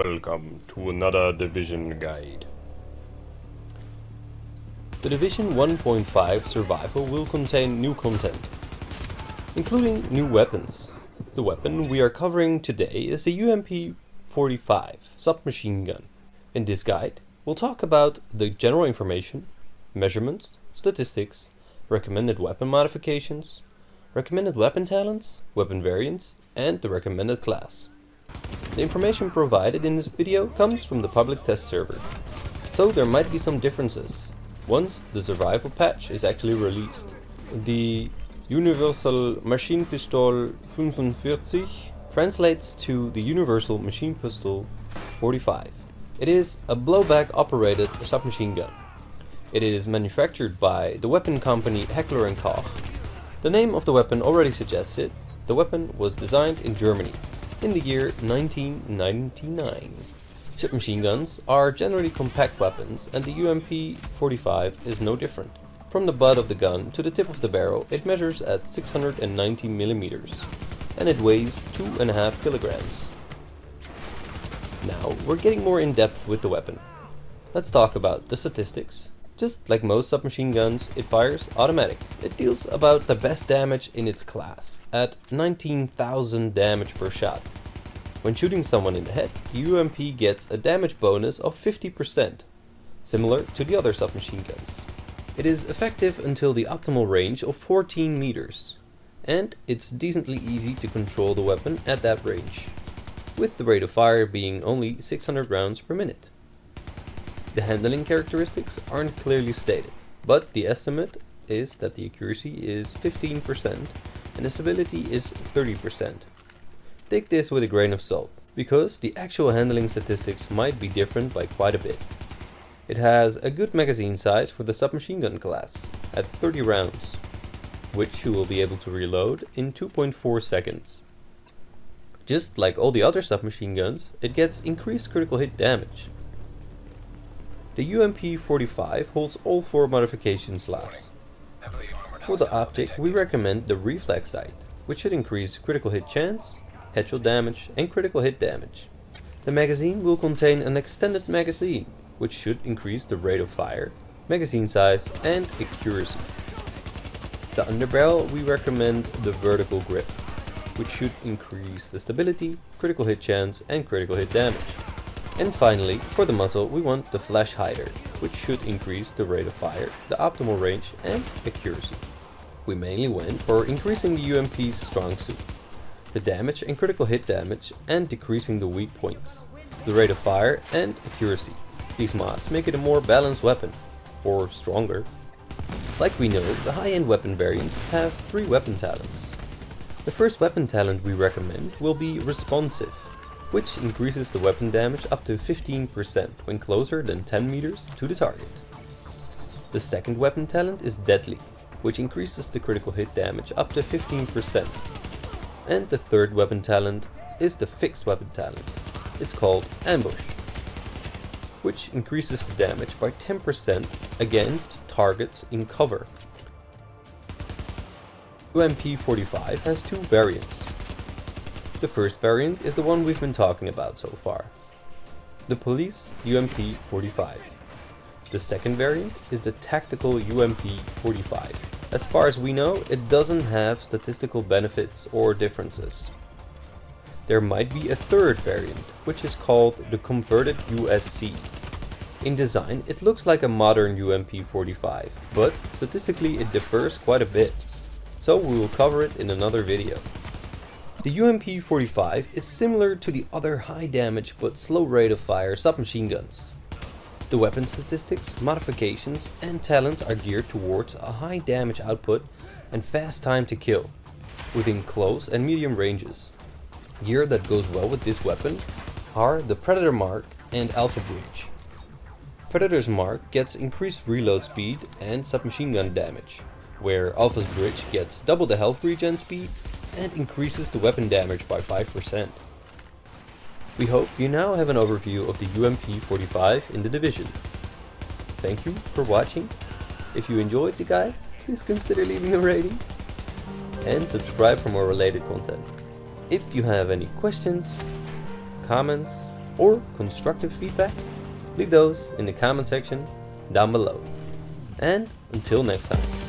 Welcome to another Division guide. The Division 1.5 Survival will contain new content, including new weapons. The weapon we are covering today is the UMP-45 submachine gun. In this guide, we'll talk about the general information, measurements, statistics, recommended weapon modifications, recommended weapon talents, weapon variants, and the recommended class. The information provided in this video comes from the public test server, so there might be some differences once the survival patch is actually released. The Universal Maschinenpistole 45 translates to the Universal Machine Pistol 45. It is a blowback operated submachine gun. It is manufactured by the weapon company Heckler & Koch. The name of the weapon already suggests it. The weapon was designed in Germany in the year 1999. Submachine guns are generally compact weapons, and the UMP-45 is no different. From the butt of the gun to the tip of the barrel, it measures at 690 millimeters, and it weighs 2.5 kilograms. Now we're getting more in depth with the weapon. Let's talk about the statistics. Just like most submachine guns, it fires automatic. It deals about the best damage in its class, at 19,000 damage per shot. When shooting someone in the head, the UMP gets a damage bonus of 50%, similar to the other submachine guns. It is effective until the optimal range of 14 meters, and it's decently easy to control the weapon at that range, with the rate of fire being only 600 rounds per minute. The handling characteristics aren't clearly stated, but the estimate is that the accuracy is 15% and the stability is 30%. Take this with a grain of salt, because the actual handling statistics might be different by quite a bit. It has a good magazine size for the submachine gun class, at 30 rounds, which you will be able to reload in 2.4 seconds. Just like all the other submachine guns, it gets increased critical hit damage. The UMP-45 holds all 4 modification slots. For the optic, we recommend the reflex sight, which should increase critical hit chance, headshot damage, and critical hit damage. The magazine will contain an extended magazine, which should increase the rate of fire, magazine size, and accuracy. The underbarrel, we recommend the vertical grip, which should increase the stability, critical hit chance, and critical hit damage. And finally, for the muzzle, we want the flash hider, which should increase the rate of fire, the optimal range, and accuracy. We mainly went for increasing the UMP's strong suit, the damage and critical hit damage, and decreasing the weak points, the rate of fire, and accuracy. These mods make it a more balanced weapon, or stronger. Like we know, the high-end weapon variants have 3 weapon talents. The first weapon talent we recommend will be responsive, which increases the weapon damage up to 15% when closer than 10 meters to the target. The second weapon talent is deadly, which increases the critical hit damage up to 15%. And the third weapon talent is the fixed weapon talent. It's called ambush, which increases the damage by 10% against targets in cover. UMP-45 has 2 variants. The first variant is the one we've been talking about so far, the police UMP-45. The second variant is the tactical UMP-45. As far as we know, it doesn't have statistical benefits or differences. There might be a third variant, which is called the converted USC. In design, it looks like a modern UMP-45, but statistically it differs quite a bit, so we will cover it in another video. The UMP-45 is similar to the other high damage but slow rate of fire submachine guns. The weapon statistics, modifications, and talents are geared towards a high damage output and fast time to kill, within close and medium ranges. Gear that goes well with this weapon are the Predator Mark and Alpha Breach. Predator's Mark gets increased reload speed and submachine gun damage, where Alpha's Breach gets double the health regen speed and increases the weapon damage by 5%. We hope you now have an overview of the UMP-45 in the Division. Thank you for watching. If you enjoyed the guide, please consider leaving a rating and subscribe for more related content. If you have any questions, comments, or constructive feedback? Leave those in the comment section down below. And until next time.